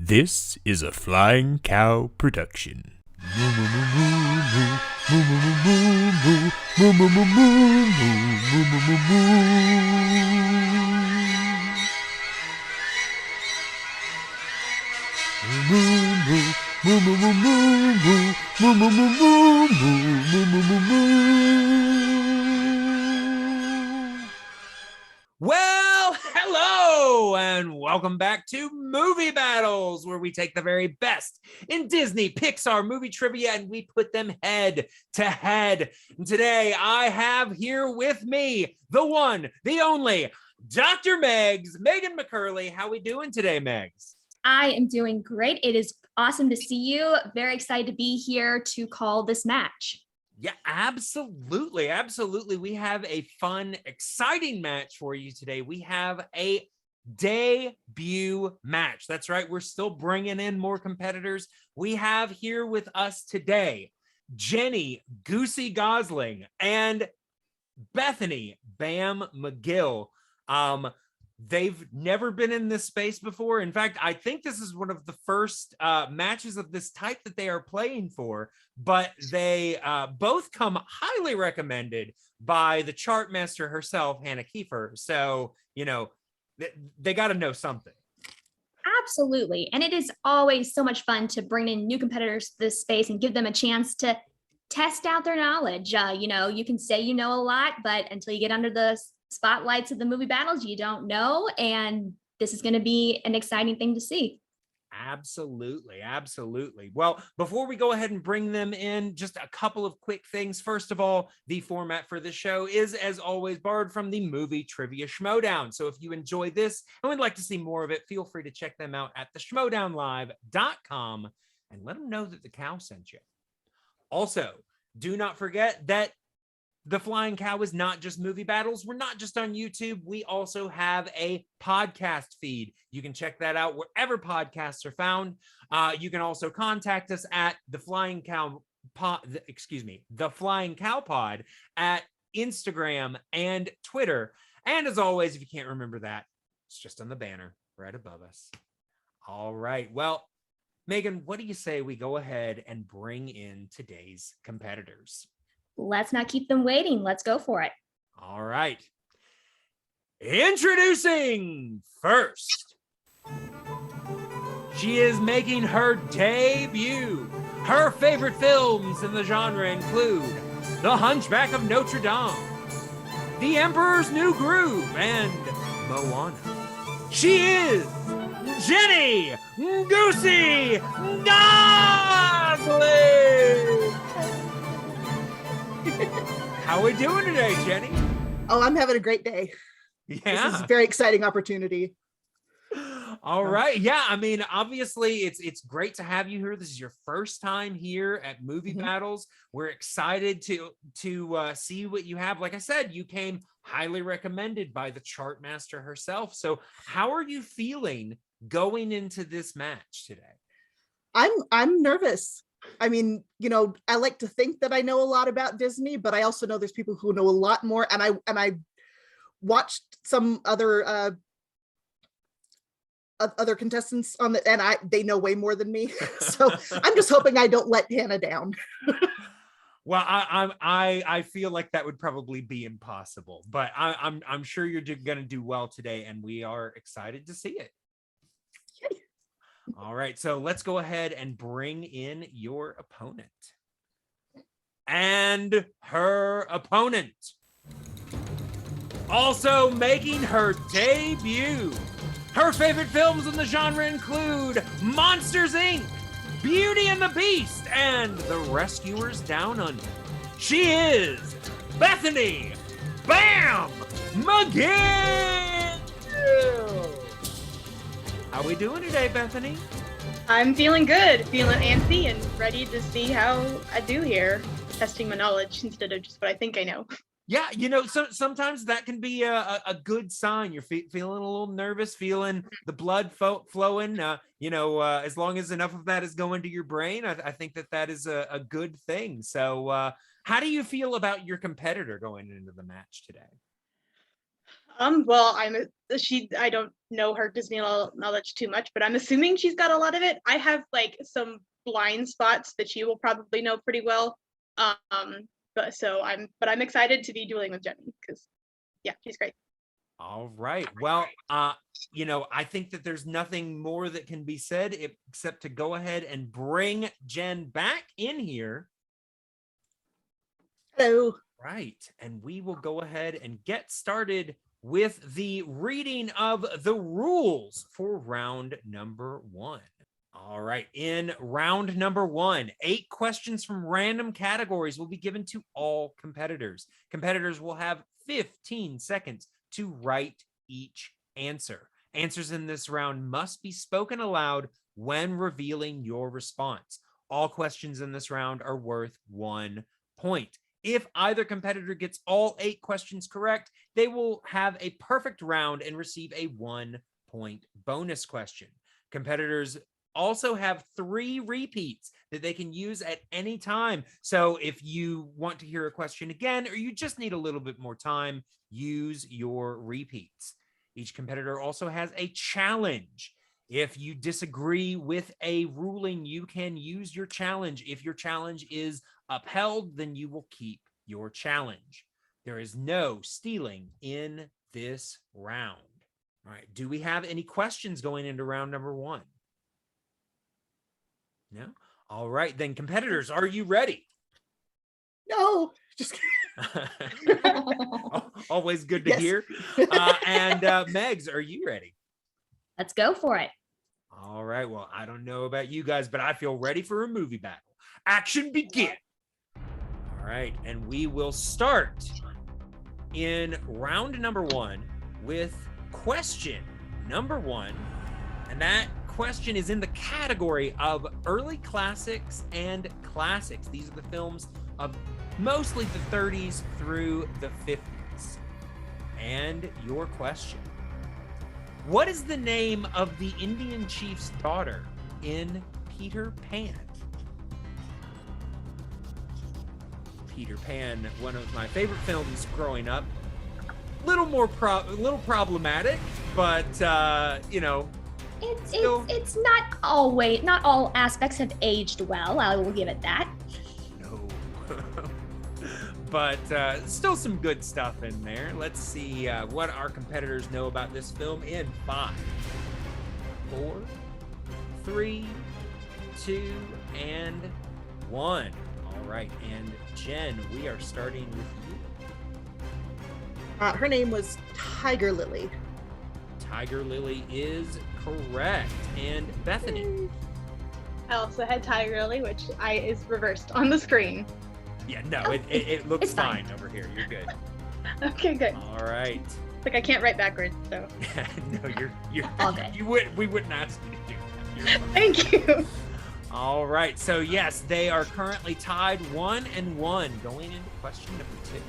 This is a Flying Cow production. Well, hello, and welcome back to Movie Battles, where we take the very best in Disney Pixar movie trivia and we put them head to head. And today I have here with me the one, the only, Dr. Megan McCurley. How we doing today, Megs? I am doing great. It is awesome to see you. Very excited to be here to call this match. Yeah, absolutely. Absolutely. We have a fun, exciting match for you today. We have a debut match. That's right. We're still bringing in more competitors. We have here with us today, Jennie Goosey Gosling and Bethany Bam Megill. They've never been in this space before. In fact, I think this is one of the first matches of this type that they are playing for, but they both come highly recommended by the chart master herself, Hannah Kiefer. So, you know, they got to know something. Absolutely. And it is always so much fun to bring in new competitors to this space and give them a chance to test out their knowledge. You can say you know a lot, but until you get under the spotlights of the movie battles, you don't know, and this is going to be an exciting thing to see. Absolutely. Well, before we go ahead and bring them in, just a couple of quick things. First of all, the format for the show is, as always, borrowed from the Movie Trivia Schmodown. So if you enjoy this and would like to see more of it, feel free to check them out at theschmodownlive.com and let them know that the cow sent you. Also, do not forget that The Flying Cow is not just movie battles. We're not just on YouTube. We also have a podcast feed. You can check that out wherever podcasts are found. You can also contact us at The Flying Cow Pod at Instagram and Twitter. And as always, if you can't remember that, it's just on the banner right above us. All right. Well, Megan, what do you say we go ahead and bring in today's competitors? Let's not keep them waiting. Let's go for it. All right. Introducing first. She is making her debut. Her favorite films in the genre include The Hunchback of Notre Dame, The Emperor's New Groove, and Moana. She is Jennie Goosey Gosling. How are we doing today, Jennie? Oh, I'm having a great day. Yeah. This is a very exciting opportunity. All right. Yeah. I mean, obviously, it's great to have you here. This is your first time here at Movie Battles. We're excited to see what you have. Like I said, you came highly recommended by the chart master herself. So how are you feeling going into this match today? I'm nervous. I mean, I like to think that I know a lot about Disney, but I also know there's people who know a lot more. And I watched some other contestants on the, and they know way more than me. So I'm just hoping I don't let Hannah down. Well, I feel like that would probably be impossible, but I'm sure you're going to do well today, and we are excited to see it. Yay. All right, so let's go ahead and bring in your opponent. And her opponent, also making her debut. Her favorite films in the genre include Monsters, Inc., Beauty and the Beast, and The Rescuers Down Under. She is Bethany Bam Megill. How we doing today, Bethany? I'm feeling good, feeling antsy and ready to see how I do here, testing my knowledge instead of just what I think I know. Yeah, so sometimes that can be a good sign. You're feeling a little nervous, feeling the blood flowing. As long as enough of that is going to your brain, I think that is a good thing. So how do you feel about your competitor going into the match today? Well, I don't know her Disney knowledge too much, but I'm assuming she's got a lot of it. I have like some blind spots that she will probably know pretty well. But I'm excited to be dueling with Jennie because yeah, she's great. All right. Well, I think that there's nothing more that can be said except to go ahead and bring Jen back in here. Hello. Right. And we will go ahead and get started with the reading of the rules for round number 1. All right. In round number 1, 8 questions from random categories will be given to all competitors. Competitors will have 15 seconds to write each answer. Answers in this round must be spoken aloud when revealing your response. All questions in this round are worth 1 point. If either competitor gets all 8 questions correct, they will have a perfect round and receive a 1-point bonus question. Competitors also have 3 repeats that they can use at any time. So if you want to hear a question again, or you just need a little bit more time, use your repeats. Each competitor also has a challenge. If you disagree with a ruling, you can use your challenge. If your challenge is upheld, then you will keep your challenge. There is no stealing in this round. All right. Do we have any questions going into round number 1? No? All right, then competitors, are you ready? No, just kidding. Always good to Yes. hear. And Megs, are you ready? Let's go for it. All right, well, I don't know about you guys, but I feel ready for a movie battle. Action begin. All right, and we will start in round number 1 with question number 1, and that question is in the category of early classics and classics. These are the films of mostly the 30s through the 50s. And your question: what is the name of the Indian chief's daughter in Peter Pan? Peter Pan, one of my favorite films growing up. Little problematic, but It's not all aspects have aged well. I will give it that. No. But still some good stuff in there. Let's see what our competitors know about this film in 5, 4, 3, 2, and 1. All right, and Jen, we are starting with you. Her name was Tiger Lily. Tiger Lily is correct. And Bethany. I also had Tiger Lily, which is reversed on the screen. Yeah, no, it looks It's fine. fine over here. You're good. Okay, good. All right. Like I can't write backwards, so No, you're All good. We wouldn't ask you to do that. You're fine. thank you. All right. So yes, they are currently tied 1-1 going into question number 2.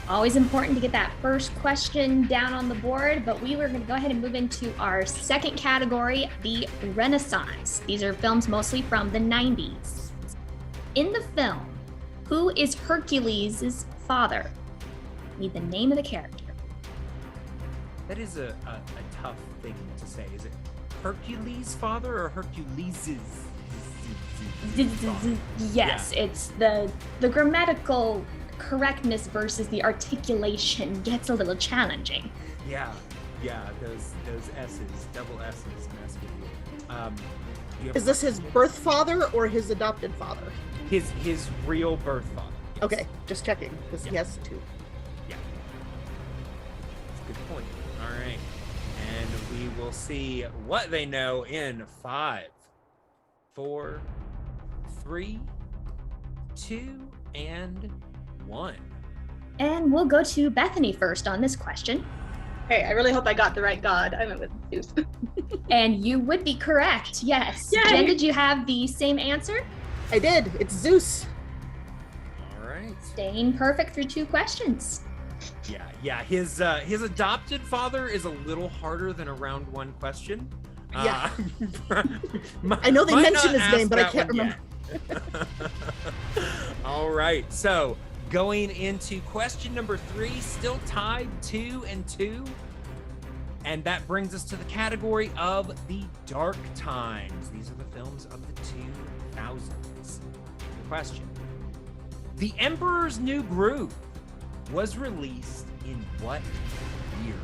Always important to get that first question down on the board, but we were going to go ahead and move into our second category, the Renaissance. These are films mostly from the 90s. In the film, who is Hercules' father? Need the name of the character. That is a tough thing to say. Is it Hercules' father or Hercules's? Yes, it's the grammatical correctness versus the articulation gets a little challenging. Yeah, those S's, double S's mess with you. Is this his birth father or his adopted father? His real birth father? Yes. Okay, just checking because he has 2. Yeah. That's a good point. All right. And we will see what they know in 5, 4, 3, 2, and 1. And we'll go to Bethany first on this question. Hey, I really hope I got the right god. I went with Zeus. And you would be correct, yes. Yay! Jen, did you have the same answer? I did. It's Zeus. All right. Staying perfect through 2 questions. Yeah. His adopted father is a little harder than a round 1 question. Yeah. I I know they mentioned his name, but I can't remember. All right. So going into question number 3, still tied 2-2. And that brings us to the category of the dark times. These are the films of the 2000s. The question: The Emperor's New Groove was released in what year?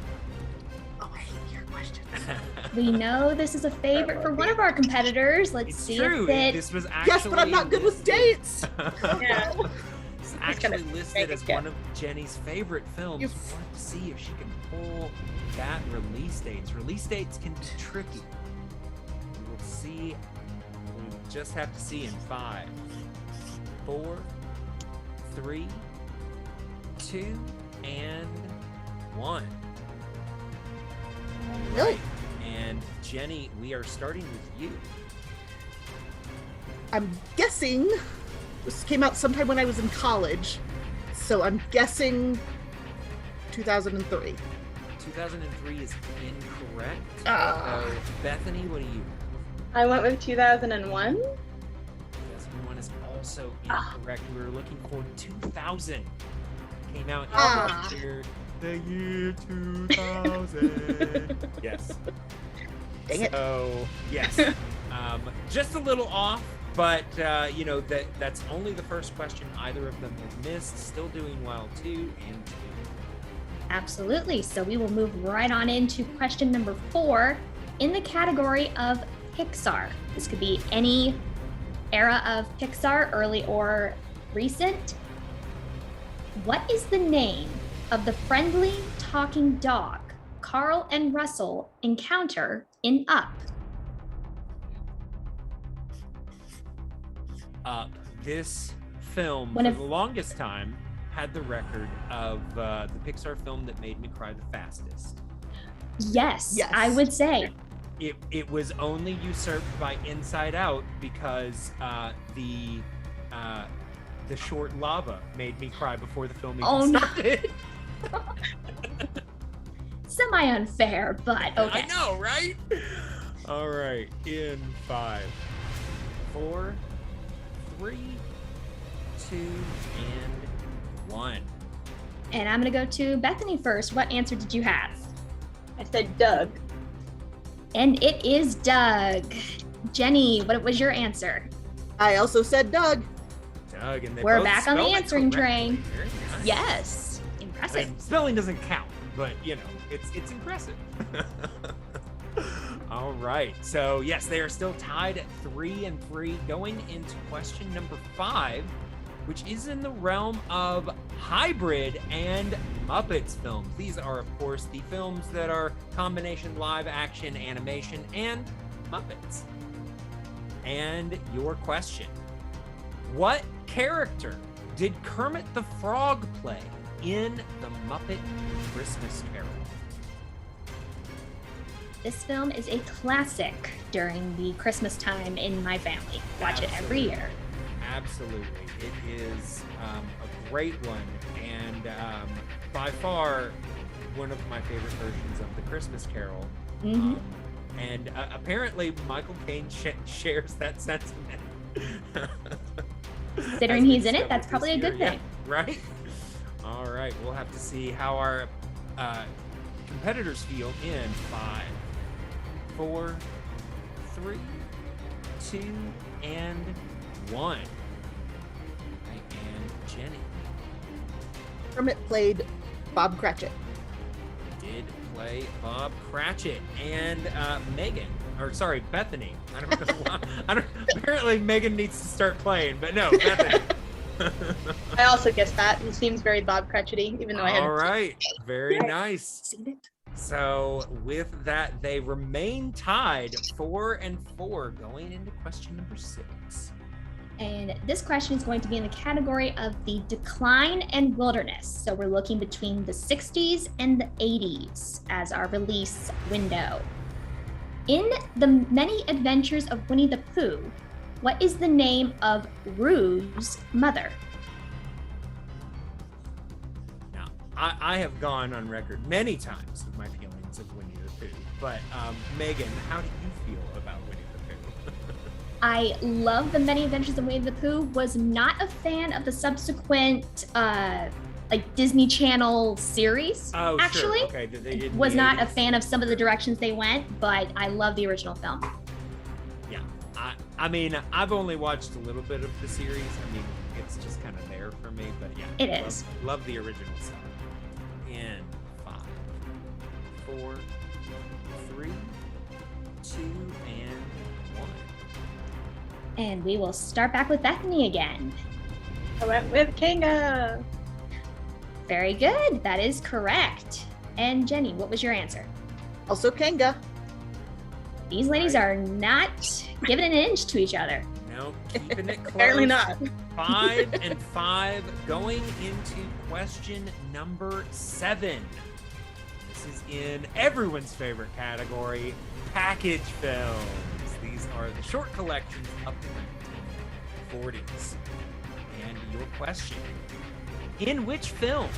Oh, I hate your questions. We know this is a favorite for one of our competitors. Let's It's see true. if it. This was actually Yes, but I'm not good with dates. Yeah. It's gonna actually make listed it as good. one of Jenny's favorite films. You- We want to see if she can pull that release dates. Release dates can be tricky. We will see. We just have to see in 5, 4, 3, 2, and 1. All Really? right. And Jenny, we are starting with you. I'm guessing this came out sometime when I was in college, so I'm guessing 2003. 2003 is incorrect. Ah. So, Bethany, what do you? I went with 2001. 2001 is also incorrect. We were looking for 2000. Came out in Ah. the year 2000. Yes. Dang it. So, yes. Just a little off, but that's only the first question either of them have missed. Still doing well, 2 and 2. Absolutely. So we will move right on into question number 4 in the category of Pixar. This could be any era of Pixar, early or recent. What is the name of the friendly talking dog Carl and Russell encounter in Up? Up. This film, One for of- the longest time, had the record of the Pixar film that made me cry the fastest. Yes, Yes. I would say. It was only usurped by Inside Out because the short Lava made me cry before the film even Oh, no. started. Semi unfair, but okay. I know, right? All right, in 5, 4, 3, 2, and 1. And I'm going to go to Bethany first. What answer did you have? I said Doug. And it is Doug. Jenny, what was your answer? I also said Doug. Doug, and they We're both back on the spelled it answering correctly. train. Very nice. Yes. I Impressive. mean, spelling doesn't count, but it's impressive. All right. So yes, they are still tied at 3 and 3, going into question number 5, which is in the realm of hybrid and Muppets films. These are, of course, the films that are combination live action, animation, and Muppets. And your question: what character did Kermit the Frog play in the Muppet Christmas Carol? This film is a classic during the Christmas time in my family. Watch it every year. Absolutely. It is a great one, and by far one of my favorite versions of the Christmas Carol. Mhm. And apparently Michael Caine shares that sentiment. Considering As we he's in it, discovered that's probably a this good year, thing. yeah, right? All right, we'll have to see how our competitors feel in 5, 4, 3, 2, and 1. Right, and Jenny Kermit played Bob Cratchit. did play Bob Cratchit, and Bethany. I don't know why. Apparently Megan needs to start playing, but no, Bethany. I also guessed that. He seems very Bob Cratchity, even though I haven't. All right, very nice. Seen it? So with that, they remain tied 4 and 4, going into question number 6. And this question is going to be in the category of the decline and wilderness. So we're looking between the 60s and the 80s as our release window. In The Many Adventures of Winnie the Pooh, what is the name of Rue's mother? Now, I have gone on record many times with my feelings of Winnie the Pooh, but Megan, how do you feel about Winnie the Pooh? I love the Many Adventures of Winnie the Pooh. Was not a fan of the subsequent like Disney Channel series. Oh, actually, sure. Okay. They did was not a 80s. fan of some of the directions they went, but I love the original film. Yeah. I mean, I've only watched a little bit of the series. I mean, it's just kind of there for me, but yeah. It love, is. Love the original stuff. In 5, 4, 3, 2, and 1. And we will start back with Bethany again. I went with Kanga. Very good. That is correct. And Jenny, what was your answer? Also Kanga. These ladies Right. are not giving an inch to each other. No, keeping it close. Apparently not. 5 and 5, going into question number 7. This is in everyone's favorite category, package films. These are the short collections up to 1940s. And your question: in which film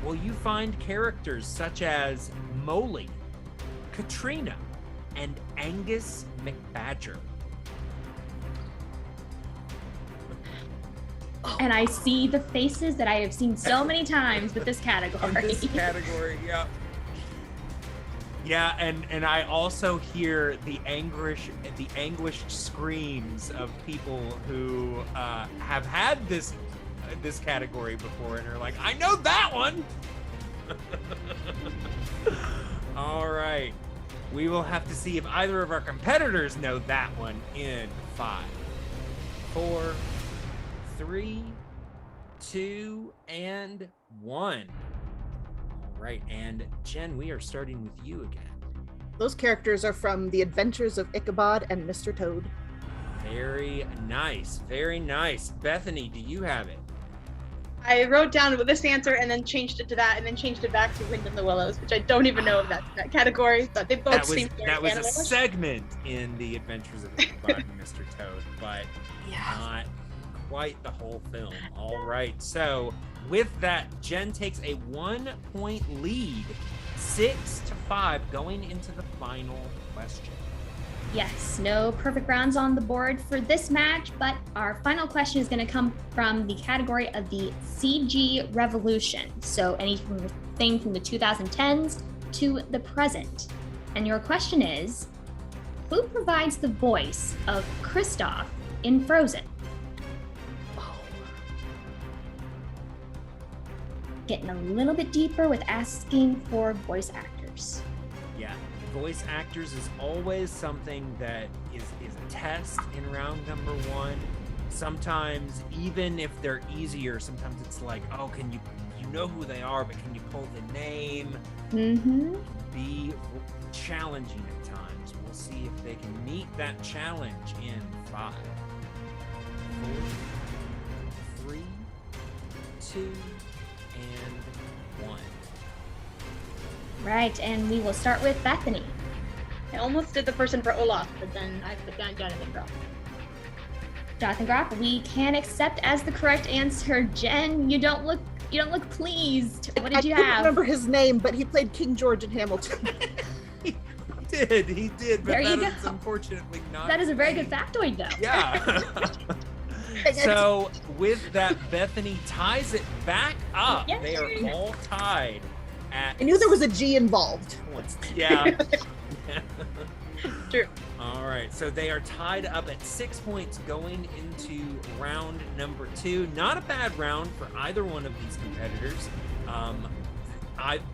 will you find characters such as Molly, Katrina, and Angus McBadger? And I see the faces that I have seen so many times with this category. This category, yeah. Yeah, and I also hear the anguished screams of people who have had this category before and are like, I know that one. All right, we will have to see if either of our competitors know that one in 5, 4, 3, 2, and 1. All right, and Jen, we are starting with you again. Those characters are from The Adventures of Ichabod and Mr. Toad. Very nice, very nice. Bethany, do you have it? I wrote down this answer and then changed it to that, and then changed it back to Wind in the Willows, which I don't even know if that's that category, but they both seem very That was a animalish. segment in The Adventures of Ichabod and Mr. Toad, but not quite the whole film. All right, so with that, Jen takes a 1-point lead, 6-5, going into the final question. Yes, no perfect rounds on the board for this match, but our final question is going to come from the category of the CG revolution. So anything from the 2010s to the present. And your question is, who provides the voice of Kristoff in Frozen? Getting a little bit deeper with asking for voice actors. Yeah, voice actors is always something that is a test in round number 1. Sometimes, even if they're easier, sometimes it's like, oh, can you know who they are, but can you pull the name? Mm-hmm. Be challenging at times. We'll see if they can meet that challenge in 5, 4, 3, 2, and 1. Right, and we will start with Bethany. I almost did the person for Olaf, but then I put down Jonathan Groff. Jonathan Groff, we can accept as the correct answer. Jen, you don't look pleased. What did you I couldn't have? remember his name, but he played King George in Hamilton. He did, but There you that is go. unfortunately not. That is a very good me. factoid, though. Yeah. So with that, Bethany ties it back up. Yay. They are all tied at I knew there was a G involved. points. Yeah. True. All right, so they are tied up at 6 points going into round number 2. Not a bad round for either one of these competitors.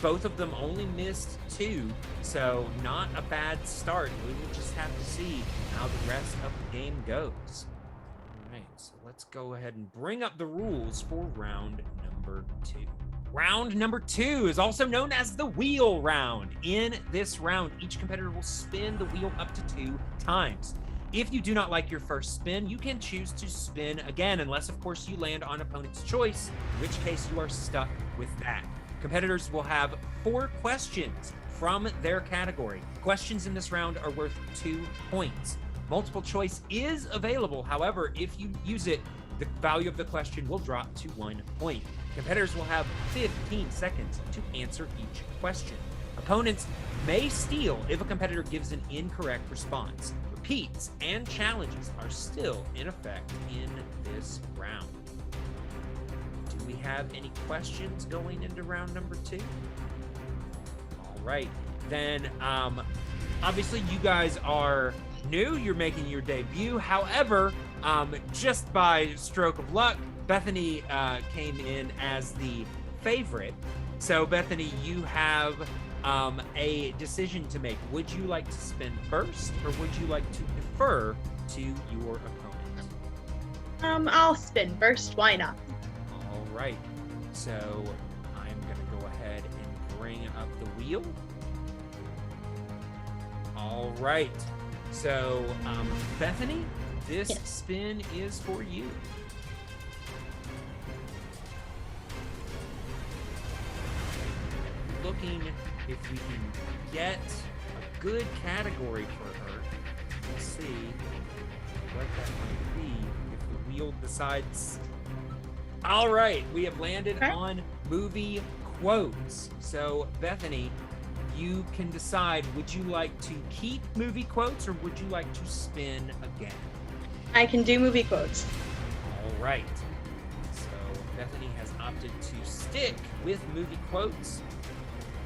Both of them only missed 2, so not a bad start. We will just have to see how the rest of the game goes. All right, so let's go ahead and bring up the rules for round number 2. Round number 2 is also known as the wheel round. In this round, each competitor will spin the wheel up to 2 times. If you do not like your first spin, you can choose to spin again, unless, of course, you land on opponent's choice, in which case you are stuck with that. Competitors will have 4 questions from their category. Questions in this round are worth 2 points. Multiple choice is available. However, if you use it, the value of the question will drop to 1 point. Competitors will have 15 seconds to answer each question. Opponents may steal if a competitor gives an incorrect response. repeats and challenges are still in effect in this round. Do we have any questions going into round number 2? All right, then obviously you guys are new, you're making your debut. However, just by stroke of luck, Bethany came in as the favorite. So Bethany, you have a decision to make. Would you like to spin first, or would you like to defer to your opponent? I'll spin first. Why not? All right. So I'm gonna go ahead and bring up the wheel. All right. So Bethany, this Yes. spin is for you. Looking if we can get a good category for her. Let's see what that might be if the wheel decides. All right, we have landed Okay. on movie quotes. So Bethany, you can decide, would you like to keep movie quotes or would you like to spin again? I can do movie quotes. All right. So Bethany has opted to stick with movie quotes.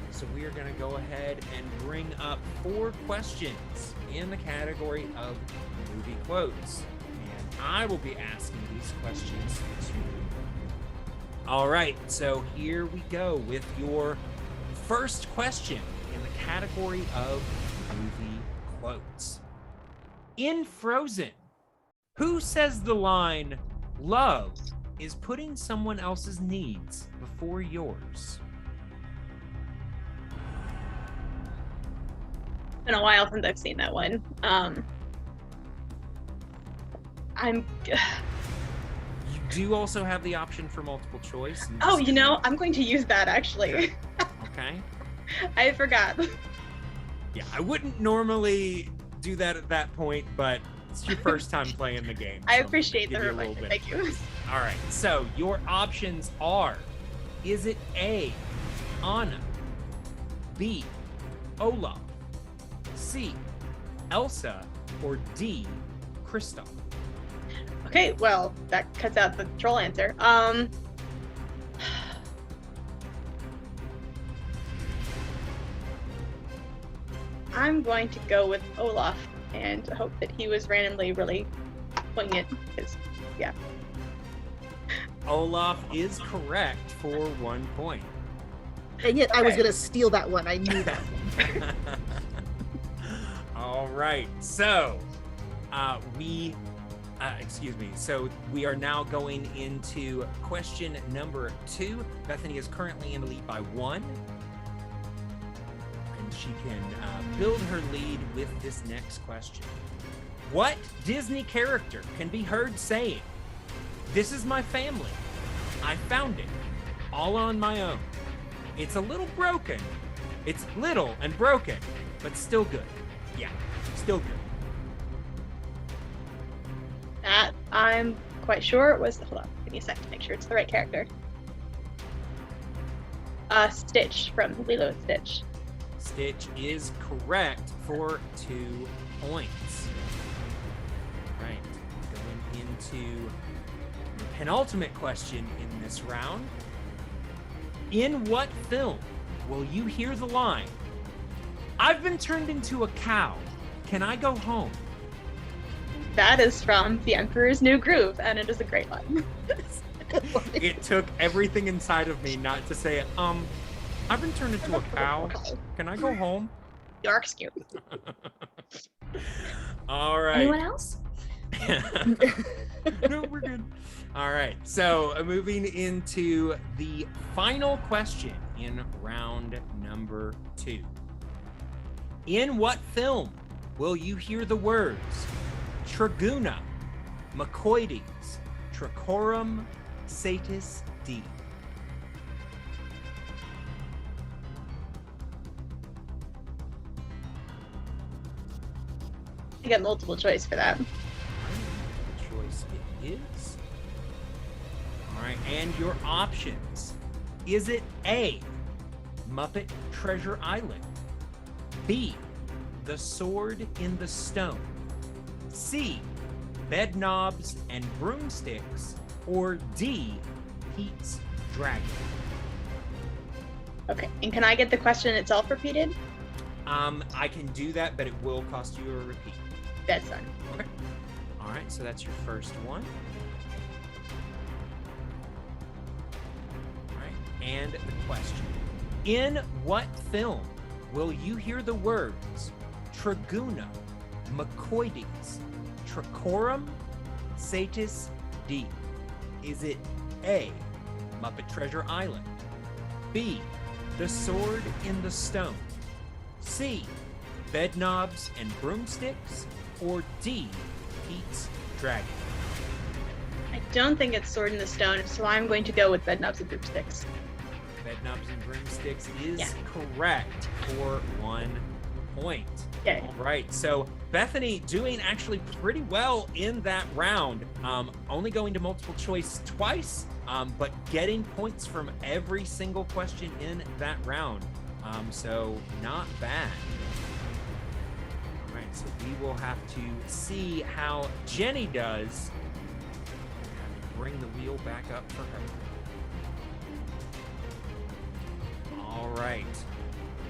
So we are going to go ahead and bring up 4 questions in the category of movie quotes. And I will be asking these questions to you. All right. So here we go with your first question in the category of movie quotes. In Frozen, who says the line, "Love is putting someone else's needs before yours"? It's been a while since I've seen that one. I'm. You do also have the option for multiple choice. I'm Oh, just you know, gonna- I'm going to use that actually. Okay. I forgot. Yeah, I wouldn't normally do that at that point, but it's your first time playing the game. I so I'm gonna appreciate give the you a little reminder. bit. Thank you. All right, so your options are, is it A, Anna, B, Olaf, C, Elsa, or D, Kristoff? Okay, well, that cuts out the troll answer. I'm going to go with Olaf and hope that he was randomly really poignant. Because, yeah. Olaf is correct for 1 point. And yet I was Okay. gonna steal that one. I knew that. All right, so so we are now going into question number 2. Bethany is currently in the lead by 1, and she can build her lead with this next question. What Disney character can be heard saying, "This is my family. I found it all on my own. It's a little broken. It's little and broken, but still good." Yeah, still good. That I'm quite sure it was. Hold on, give me a second to make sure it's the right character. Stitch from Lilo and Stitch. Stitch is correct for 2 points. Right, going into the penultimate question in this round. In what film will you hear the line, "I've been turned into a cow. Can I go home?" That is from The Emperor's New Groove, and it is a great line. It took everything inside of me not to say, "I've been turned into a cow. Can I go home?" You're excused. All right. Anyone else? No, we're good. All right. So moving into the final question in round number 2. In what film will you hear the words Traguna, Macoides, Tracorum, Satis D? I get multiple choice for that. Choice it is. All right, and your options. Is it A, Muppet Treasure Island? B, The Sword in the Stone? C, bed knobs and broomsticks, or D, Pete's Dragon? Okay, and can I get the question itself repeated? I can do that, but it will cost you a repeat. That's done. Okay. All right, so that's your first one. All right, and the question. In what film will you hear the words Traguna, Macoides, Tricorum, Satis, D? Is it A, Muppet Treasure Island, B, The Sword in the Stone, C, Bedknobs and Broomsticks, or D, Pete's Dragon? I don't think it's Sword in the Stone, so I'm going to go with Bedknobs and Broomsticks. Bedknobs and Broomsticks is Yeah. correct for 1 point. Okay. All right, so Bethany doing actually pretty well in that round. Only going to multiple choice twice, but getting points from every single question in that round. So not bad. All right, so we will have to see how Jennie does. Bring the wheel back up for her. All right.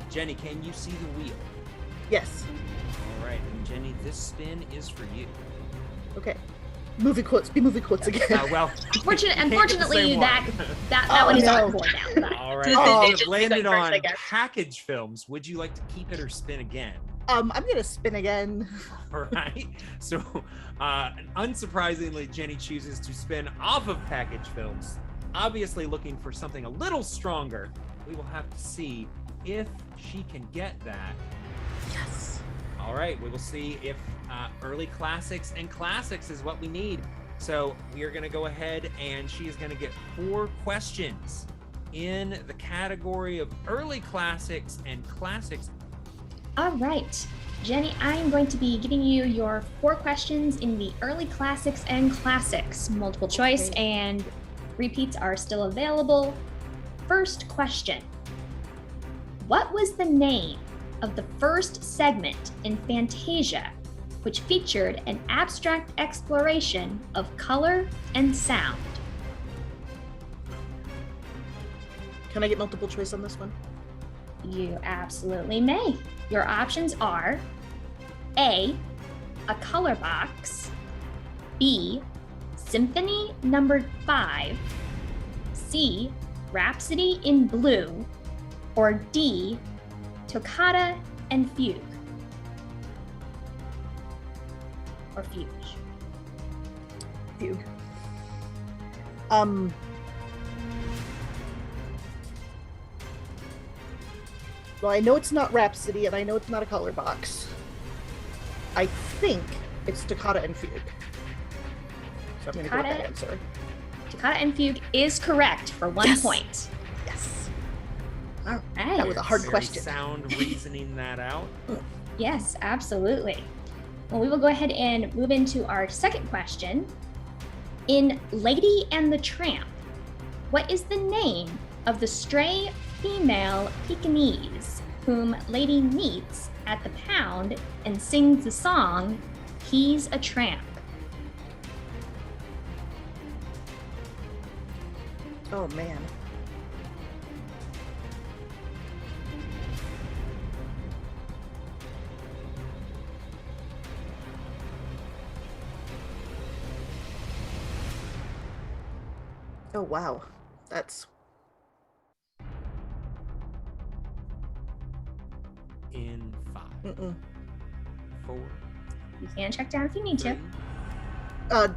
Jennie, can you see the wheel? Yes. All right, and Jennie, this spin is for you. Okay. Movie quotes. Be movie quotes again. Well, Unfortunately, same that one. that one is no. on board now. But All right, This is so just you've landed like first, on I guess. package films. Would you like to keep it or spin again? I'm gonna spin again. All right. So, unsurprisingly, Jennie chooses to spin off of package films. Obviously, looking for something a little stronger. We will have to see if she can get that. Yes. All right, we will see if early classics and classics is what we need. So we are going to go ahead and she is going to get 4 questions in the category of early classics and classics. all right, Jennie, I am going to be giving you your 4 questions in the early classics and classics. Multiple choice Okay. and repeats are still available. First question. What was the name of the first segment in Fantasia, which featured an abstract exploration of color and sound? Can I get multiple choice on this one? You absolutely may. Your options are A, a color box, B, Symphony Number 5, C, Rhapsody in Blue, or D, Toccata and Fugue. Or Fugue. Fugue. Well, I know it's not Rhapsody, and I know it's not a color box. I think it's Toccata and Fugue. So I'm going to go with that Toccata. answer. Toccata and Fugue is correct for 1 Yes. point. Yes. All That right. was a hard Very question. Sound reasoning that out. Yes, absolutely. Well, we will go ahead and move into our second question. In Lady and the Tramp, what is the name of the stray female Pekingese whom Lady meets at the pound and sings the song, He's a Tramp? Oh, man. Oh, wow. That's... In 5, Mm-mm. 4, You can check down if you need 3, to. 2.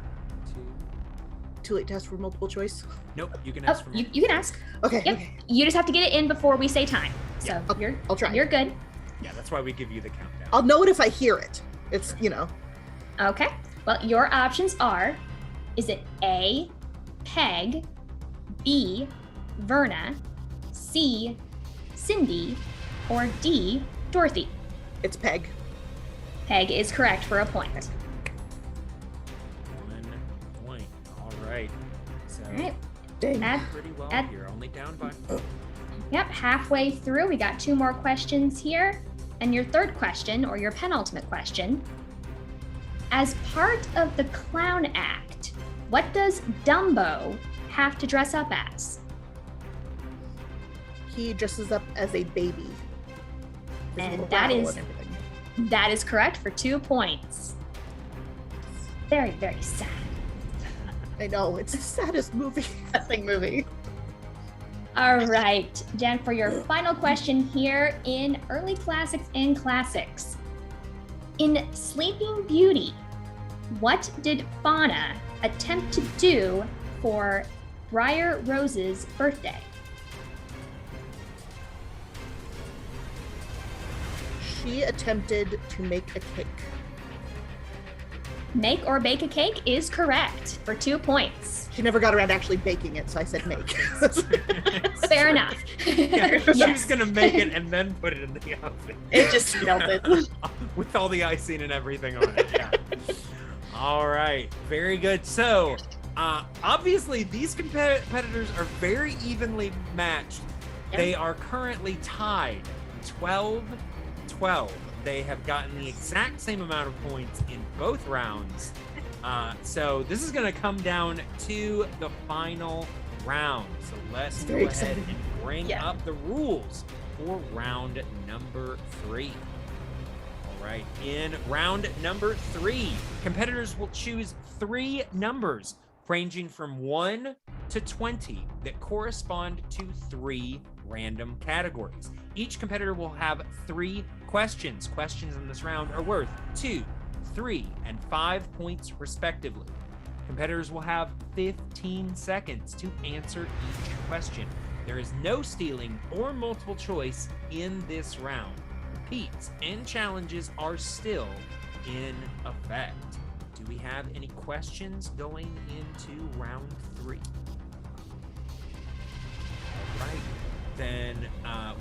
Too late to ask for multiple choice? Nope, you can Oh, ask for more. you can ask. Okay, Yep. okay. You just have to get it in before we say time. So Yeah, I'll try. you're good. Yeah, that's why we give you the countdown. I'll know it if I hear it. It's, you know. Okay. Well, your options are, is it A, Peg, B, Verna, C, Cindy, or D, Dorothy? It's Peg. Peg is correct for a point. 1 point. All right. So All right. Dang. Add, pretty well add- here. Only down by yep, halfway through. We got 2 more questions here. And your third question, or your penultimate question. As part of the clown act, what does Dumbo have to dress up as? He dresses up as a baby. There's a And little that rattle is- and everything. That is correct for 2 points. Very, very sad. I know, it's the saddest movie. Wrestling movie. All right, Jen, for your final question here in Early Classics and Classics. In Sleeping Beauty, what did Fauna attempt to do for Briar Rose's birthday? She attempted to make a cake. Make or bake a cake is correct for 2 points. She never got around to actually baking it, so I said make. Fair enough. Yeah, she was Yes. gonna make it and then put it in the oven. It just melted. With all the icing and everything on it. Yeah. All right, very good. So, obviously, these competitors are very evenly matched. Yeah. They are currently tied 12-12. They have gotten the exact same amount of points in both rounds. So this is going to come down to the final round. So let's go Very ahead exciting. and bring Yeah. up the rules for round number 3. All right, in round number 3, competitors will choose 3 numbers ranging from 1 to 20 that correspond to 3 random categories. Each competitor will have 3 questions. Questions in this round are worth 2, 3, and 5 points respectively. Competitors will have 15 seconds to answer each question. There is no stealing or multiple choice in this round. Repeats and challenges are still in effect. Do we have any questions going into round 3? All right, then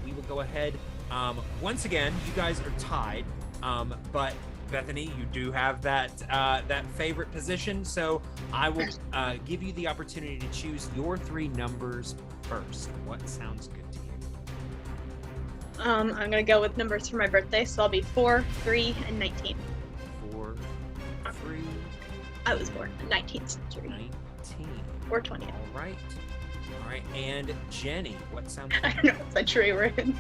we will go ahead. Once again, you guys are tied, but Bethany, you do have that favorite position, so I will give you the opportunity to choose your 3 numbers first. What sounds good to you? I'm gonna go with numbers for my birthday, so I'll be 4, 3, and 19. 4, 3, I was born in the 19th century. 19. Or 20th. All right. All right, and Jenny, what sounds I good? don't know what century we're in.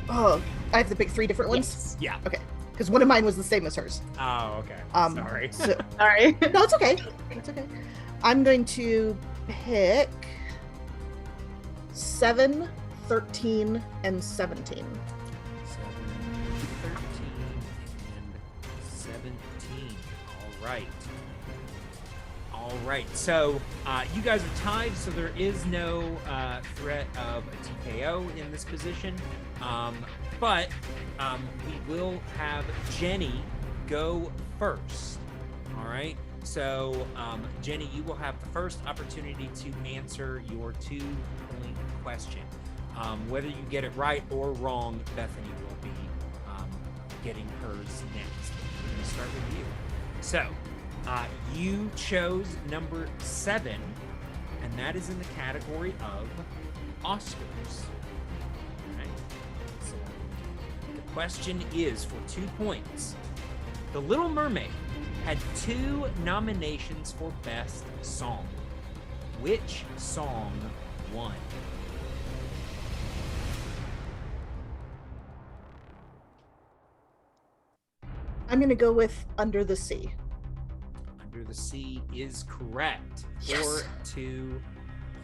Oh, I have to pick 3 different ones? Yeah. Because one of mine was the same as hers. Oh, okay. Sorry. So, Sorry. no, it's okay. It's okay. I'm going to pick 7, 13, and 17. 7, 13, and 17. All right. All right. So you guys are tied, so there is no threat of a TKO in this position. But we will have Jenny go first. All right. So, Jenny, you will have the first opportunity to answer your 2-point question. Whether you get it right or wrong, Bethany will be getting hers next. We're going to start with you. So, you chose number 7, and that is in the category of Oscars. All right. So, the question is for 2 points. The Little Mermaid had 2 nominations for Best Song. Which song won? I'm going to go with Under the Sea. Under the Sea is correct for Yes. 2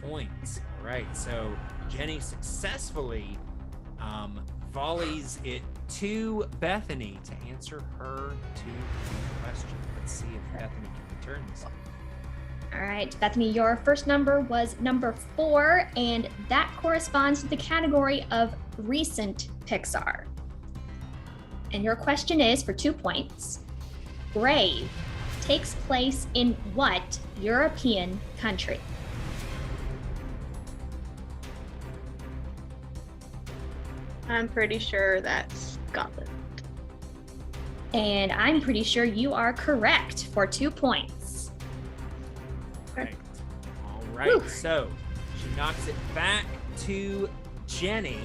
points. All right, so Jenny successfully volleys it to Bethany to answer her 2-point question. Let's see if Bethany can return this. All right, Bethany, your first number was number 4, and that corresponds to the category of recent Pixar. And your question is for 2 points. Brave takes place in what European country? I'm pretty sure that's Scotland. And I'm pretty sure you are correct for 2 points. Right. All right. Whew. So she knocks it back to Jenny.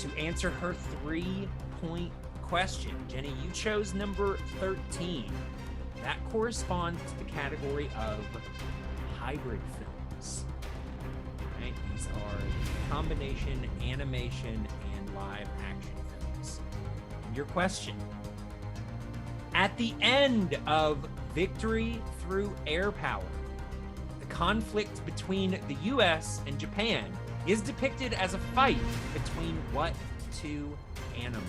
to answer her 3-point question. Jennie, you chose number 13. That corresponds to the category of hybrid films. Right? These are combination animation and live action films. And your question: at the end of Victory Through Air Power, the conflict between the US and Japan is depicted as a fight between what two animals?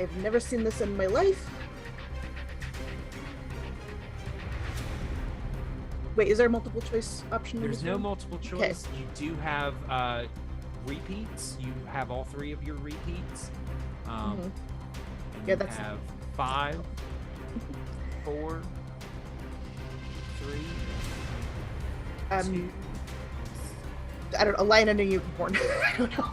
I've never seen this in my life. Wait, is there a multiple choice option? in There's this no one? multiple choice. You do have repeats. You have all 3 of your repeats. Mhm. And Yeah, you that's- have 5, 4, 3, Um, 2. I don't know, a lion and a unicorn. I don't know.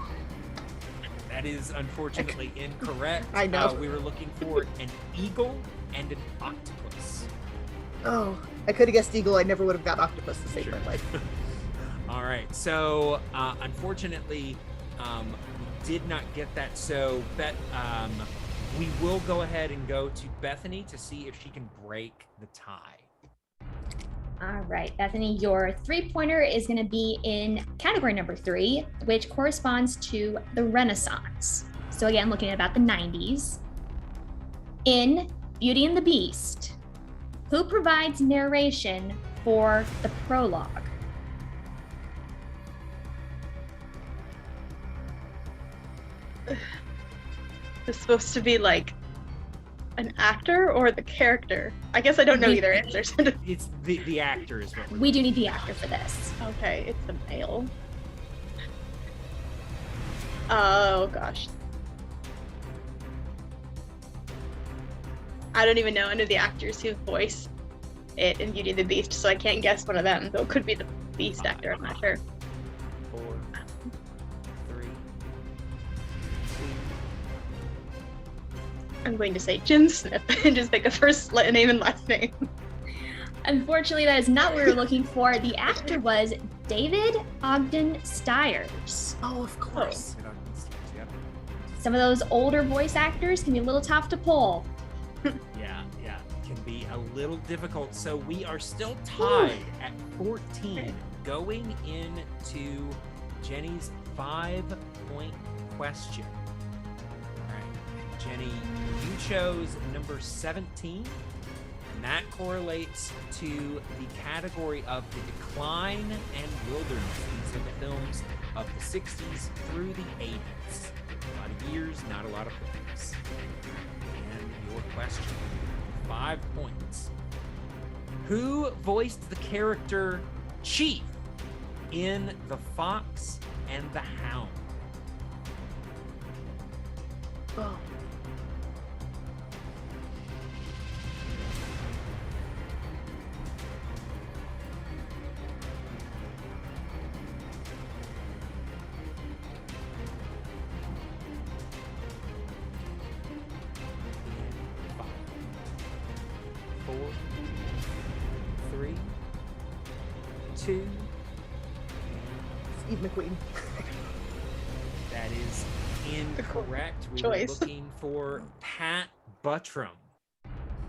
That is unfortunately incorrect. I know. We were looking for an eagle and an octopus. Oh, I could have guessed eagle. I never would have got octopus to save Sure. my life. All right. So unfortunately, we did not get that. So we will go ahead and go to Bethany to see if she can break the tie. All right, Bethany, your 3-pointer is going to be in category number 3, which corresponds to the Renaissance. So again, looking at about the 90s. In Beauty and the Beast, who provides narration for the prologue? It's supposed to be like an actor or the character? I guess I don't know either answers. It's the actor is what we're We do need the actor for this. Okay, it's a male. Oh gosh. I don't even know any of the actors who voice it in Beauty and the Beast, so I can't guess one of them. Though it could be the Beast actor, I'm not sure. 4, 3, 2. I'm going to say Jim Smith and just pick a first name and last name. Unfortunately, that is not what we were looking for. The actor was David Ogden Stiers. Oh, of course. Yep. Some of those older voice actors can be a little tough to pull. Yeah, can be a little difficult. So we are still tied at 14, going into Jennie's 5-point question. All right, Jennie, you chose number 17, and that correlates to the category of the decline and wilderness. These are the films of the 60s through the 80s. A lot of years, not a lot of films. And your question, 5 points. Who voiced the character Chief in The Fox and the Hound? Oh. In 5, 4, 3, 2. Steve McQueen. That is incorrect. We Choice. were looking for Pat Buttram.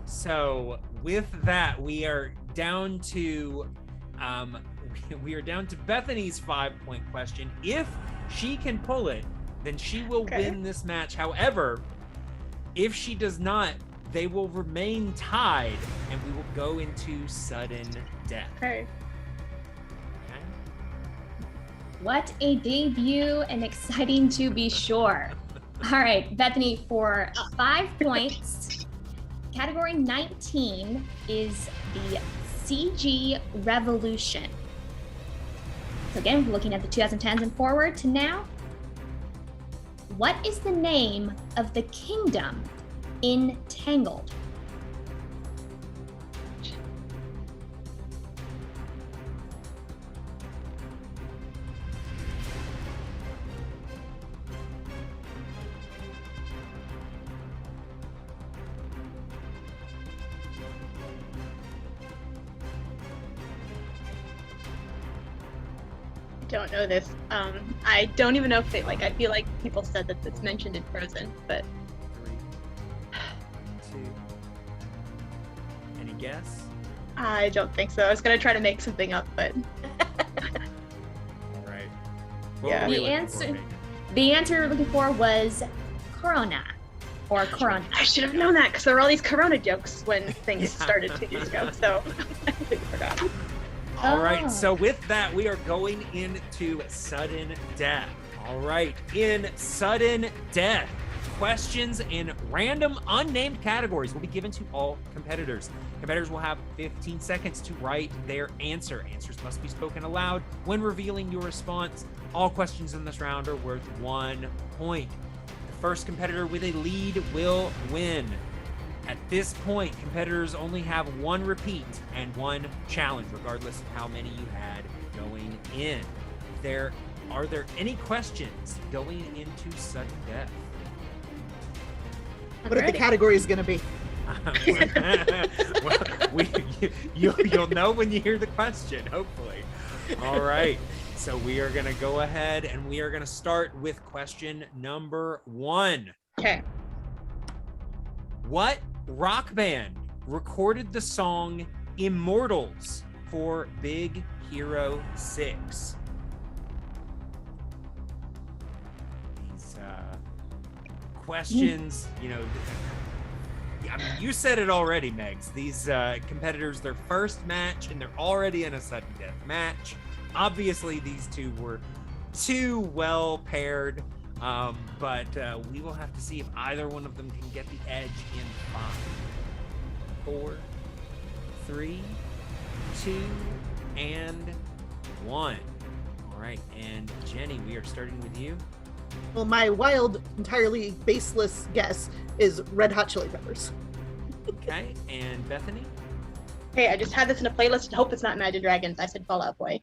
So with that, we are down to Bethany's 5-point question. If she can pull it, then she will win this match. However, if she does not, they will remain tied, and we will go into sudden death. Okay. Okay? What a debut and exciting to be sure. All right, Bethany, for 5 points, category 19 is the CG Revolution. So again, we're looking at the 2010s and forward to now. What is the name of the kingdom in Tangled? don't know this. I don't even know if they I feel like people said that it's mentioned in Frozen, but 3, 2. Any guess? I don't think so. I was gonna try to make something up, but All right. Yeah. were we The looking answer- for, Megan? The answer we were looking for was Corona or Corona. I should have known that because there were all these Corona jokes when things Yeah. started 2 years ago. So I completely forgot. All right, Oh. so with that, we are going into sudden death. All right, in sudden death, questions in random unnamed categories will be given to all competitors. Competitors will have 15 seconds to write their answer. Answers must be spoken aloud when revealing your response. All questions in this round are worth 1 point. The first competitor with a lead will win. At this point, competitors only have 1 repeat and 1 challenge, regardless of how many you had going in. Are there any questions going into sudden death? What are the categories going to be? Well, you'll know when you hear the question, hopefully. All right. So we are going to go ahead and we are going to start with question number 1. Okay. What rock band recorded the song Immortals for Big Hero 6? These questions, I mean, you said it already, Megs. These competitors, their first match, and they're already in a sudden death match. Obviously, these two were too well paired. But we will have to see if either one of them can get the edge in 5, 4, 3, 2, and 1. All right, and Jenny, we are starting with you. Well, my wild, entirely baseless guess is Red Hot Chili Peppers. Okay, and Bethany. Hey, I just had this in a playlist and hope it's not Imagine Dragons. I said Fall Out Boy.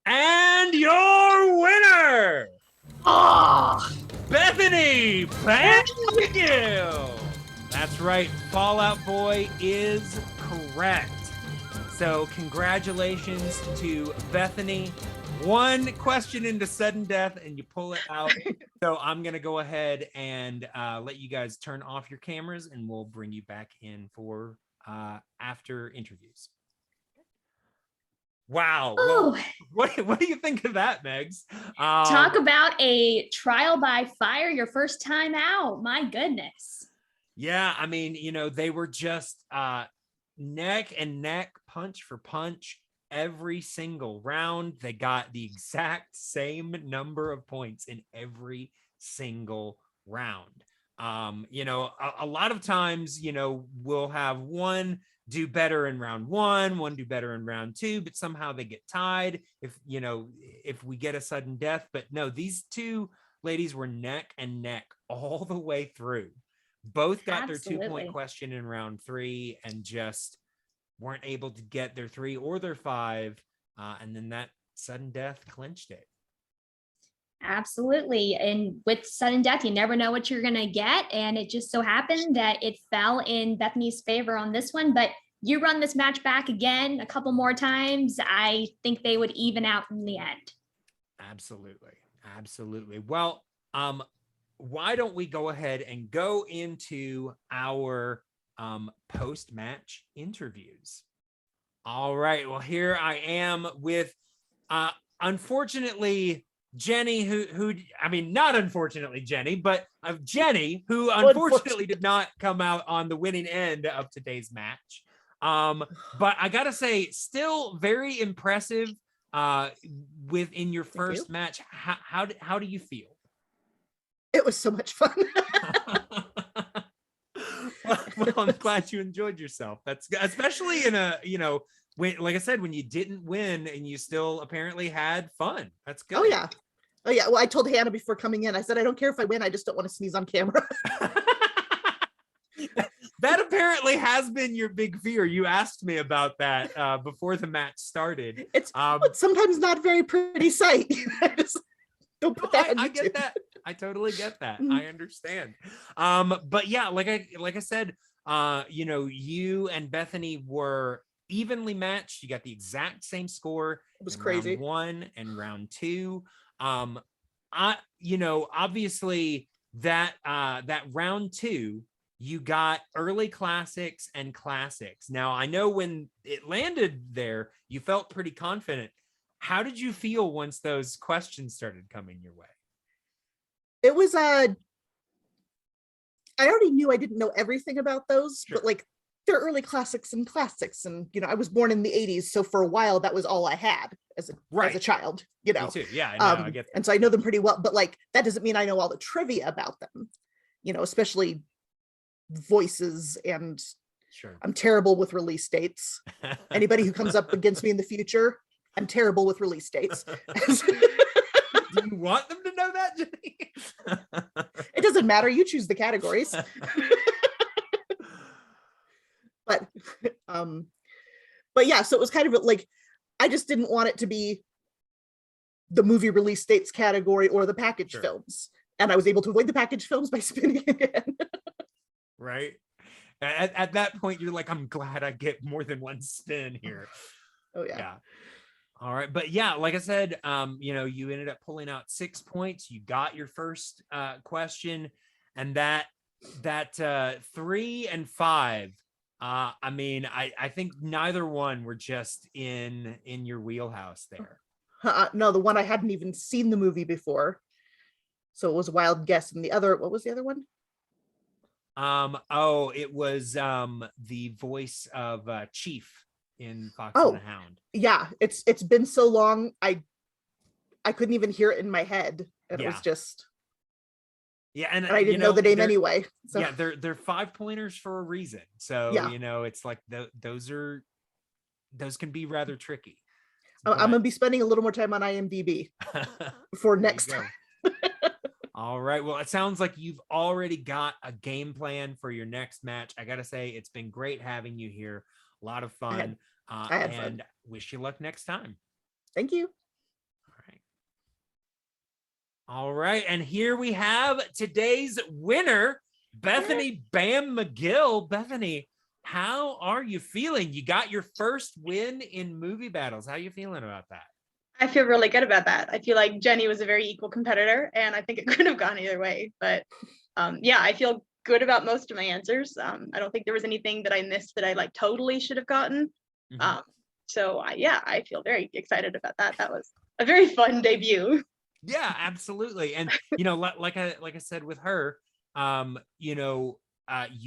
And your winner, Bethany Megill. That's right, Fall Out Boy is correct. So congratulations to Bethany. 1 question into sudden death and you pull it out. So I'm going to go ahead and let you guys turn off your cameras and we'll bring you back in for after interviews. Wow. Well, Oh, what do you think of that, Megs? talk about a trial by fire, your first time out. My goodness. Yeah, I mean, they were just neck and neck, punch for punch every single round. They got the exact same number of points in every single round. A lot of times, we'll have one do better in round 1, one do better in round 2, but somehow they get tied if we get a sudden death. But no, these two ladies were neck and neck all the way through. Both got their 2-point question in round 3 and just weren't able to get their 3 or their 5. And then that sudden death clinched it. Absolutely. And with sudden death, you never know what you're going to get. And it just so happened that it fell in Bethany's favor on this one. But you run this match back again a couple more times, I think they would even out in the end. Absolutely. Absolutely. Well, why don't we go ahead and go into our post-match interviews? All right. Well, here I am with, unfortunately, Jenny, who I mean, not unfortunately Jenny, but of Jenny, who unfortunately did not come out on the winning end of today's match. But I gotta say, still very impressive. Within your first match, how do you feel? It was so much fun. well, I'm glad you enjoyed yourself. That's especially in a when, like I said, when you didn't win and you still apparently had fun. That's good. Oh yeah. Well, I told Hannah before coming in, I said, I don't care if I win, I just don't want to sneeze on camera. That apparently has been your big fear. You asked me about that before the match started. It's sometimes not a very pretty sight. Just don't put that on I YouTube. get that. I totally get that. I understand. But yeah, like I said, you and Bethany were evenly matched. You got the exact same score. It was in crazy. round 1 and round 2. Obviously that round 2, you got early classics and classics. Now, I know when it landed there, you felt pretty confident. How did you feel once those questions started coming your way? It was I already knew I didn't know everything about those, Sure. but like they're early classics, and I was born in the 80s, so for a while that was all I had as a child, Me too. Yeah, I know. I get that. and so I know them pretty well, but like that doesn't mean I know all the trivia about them, especially voices, and Sure. I'm terrible with release dates. Anybody who comes up against me in the future, I'm terrible with release dates. Do you want them to know that, Jennie? It doesn't matter. You choose the categories. But yeah, so it was kind of like, I just didn't want it to be the movie release dates category or the package films. And I was able to avoid the package films by spinning again. Right. At that point, you're like, I'm glad I get more than one spin here. Oh yeah. All right. But yeah, like I said, you ended up pulling out 6 points. You got your first question, and that 3 and 5. I think neither one were just in your wheelhouse there. No, the one I hadn't even seen the movie before, so it was a wild guess. And the other, what was the other one? It was the voice of Chief in Fox and the Hound. Yeah, it's been so long, I couldn't even hear it in my head, and it was just and I didn't know the name anyway. So yeah, they're 5-pointers for a reason. So it's like those can be rather tricky. I'm gonna be spending a little more time on IMDb for next time. All right. Well, it sounds like you've already got a game plan for your next match. I gotta say, it's been great having you here. A lot of fun. I had fun. And wish you luck next time. Thank you. All right. And here we have today's winner, Bethany Bam Megill. Bethany, how are you feeling? You got your first win in movie battles. How are you feeling about that? I feel really good about that. I feel like Jennie was a very equal competitor, and I think it could have gone either way. But I feel good about most of my answers. I don't think there was anything that I missed that I like totally should have gotten. Mm-hmm. I feel very excited about that. That was a very fun debut. Yeah, absolutely. And like I said with her, you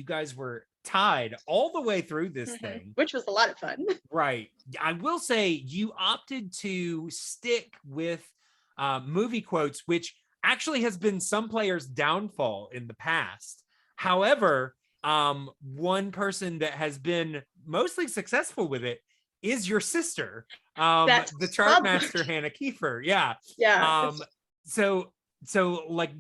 guys were tied all the way through this thing, which was a lot of fun. Right. I will say you opted to stick with movie quotes, which actually has been some players' downfall in the past. However, one person that has been mostly successful with it is your sister, the chart master Hannah Kiefer. Yeah. So like,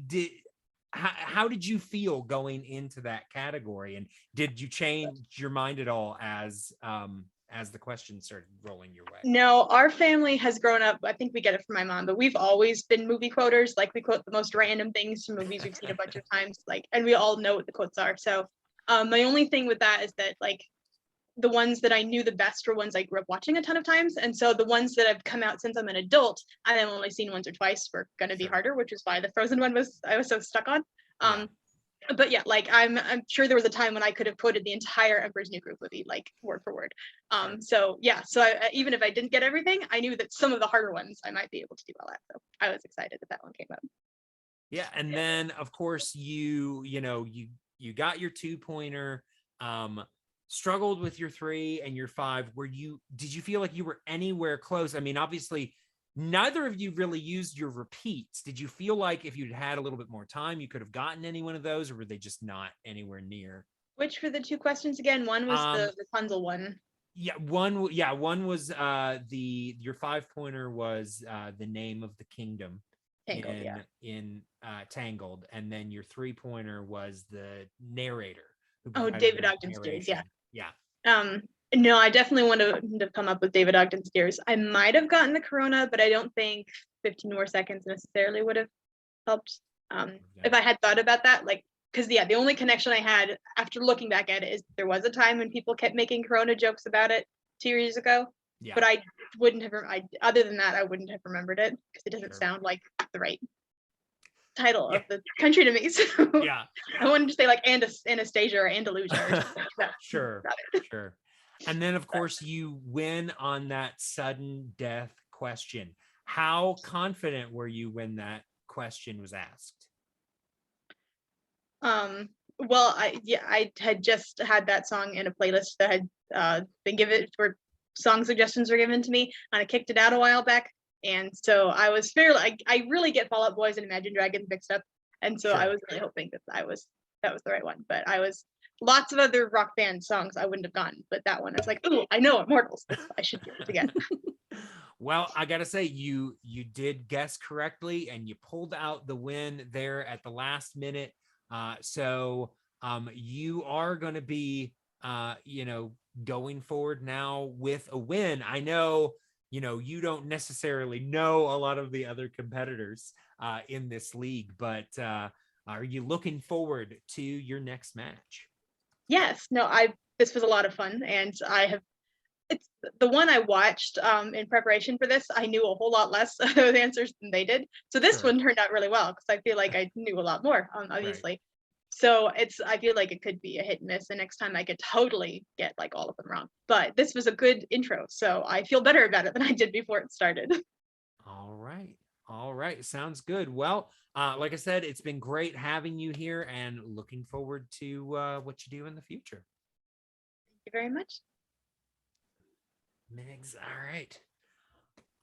how did you feel going into that category, and did you change your mind at all as the questions started rolling your way? No, our family has grown up, I think we get it from my mom, but we've always been movie quoters. Like, we quote the most random things from movies we've seen a bunch of times, and we all know what the quotes are. So my only thing with that is that, like, the ones that I knew the best were ones I grew up watching a ton of times. And so the ones that have come out since I'm an adult, and I've only seen once or twice, were going to be harder, which is why the Frozen one I was so stuck on. But yeah, like, I'm sure there was a time when I could have quoted the entire Emperor's New Groove movie, like, word for word. So even if I didn't get everything, I knew that some of the harder ones I might be able to do well at. So I was excited that one came out. Yeah, and then of course you got your 2-pointer, struggled with your 3 and your 5. Did you feel like you were anywhere close? I mean, obviously neither of you really used your repeats. Did you feel like if you'd had a little bit more time, you could have gotten any one of those, or were they just not anywhere near? Which were the 2 questions again? One was the Rapunzel one. Yeah, one was your 5-pointer was the name of the kingdom. Tangled, in Tangled, and then your 3-pointer was the narrator. David Ogden Stiers. Yeah. No, I definitely wouldn't have come up with David Ogden Stiers. I might have gotten the Corona, but I don't think 15 more seconds necessarily would have helped. If I had thought about that, like, because the only connection I had after looking back at it is there was a time when people kept making Corona jokes about it. 2 years ago, Yeah. but I wouldn't have. Other than that, I wouldn't have remembered it because it doesn't Sure. sound like the right title Yeah. of the country to me. So Yeah. I wanted to say like Anastasia or Andalusia or something like that. Sure. Sure. And then, of course, you win on that sudden death question. How confident were you when that question was asked? Well, I had just had that song in a playlist that had been given where song suggestions were given to me, and I kicked it out a while back. And so I was fairly, I really get Fall Out Boys and Imagine Dragons mixed up. And so I Sure. was really hoping that that was the right one. But lots of other rock band songs I wouldn't have gotten, but that one I was like, ooh, I know Immortals. I should do it again. Well, I gotta say, you did guess correctly, and you pulled out the win there at the last minute. So you are going to be, going forward now with a win. I know, you don't necessarily know a lot of the other competitors in this league, but are you looking forward to your next match? Yes, no, this was a lot of fun, and it's the one I watched in preparation for this. I knew a whole lot less of those answers than they did. So this Sure. one turned out really well because I feel like I knew a lot more, obviously. Right. So I feel like it could be a hit and miss. The next time I could totally get like all of them wrong. But this was a good intro, so I feel better about it than I did before it started. All right. All right. Sounds good. Well, like I said, it's been great having you here and looking forward to what you do in the future. Thank you very much. Megs. All right.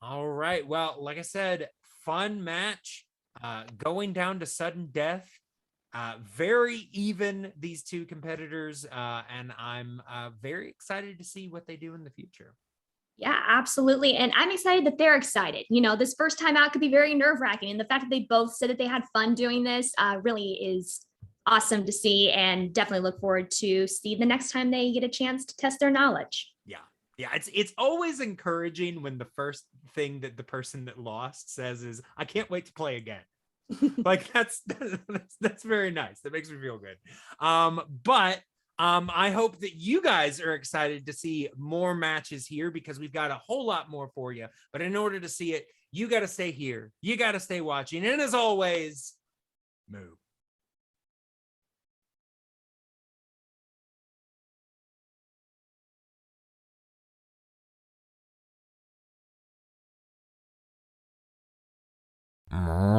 All right. Well, like I said, fun match. Going down to sudden death. Very even, these two competitors, and I'm very excited to see what they do in the future. Yeah, absolutely. And I'm excited that they're excited. This first time out could be very nerve-wracking. And the fact that they both said that they had fun doing this really is awesome to see, and definitely look forward to see the next time they get a chance to test their knowledge. Yeah. Yeah, it's always encouraging when the first thing that the person that lost says is, "I can't wait to play again." Like that's very nice. That makes me feel good. But I hope that you guys are excited to see more matches here, because we've got a whole lot more for you. But in order to see it, you got to stay here. You got to stay watching. And as always, move. Moo.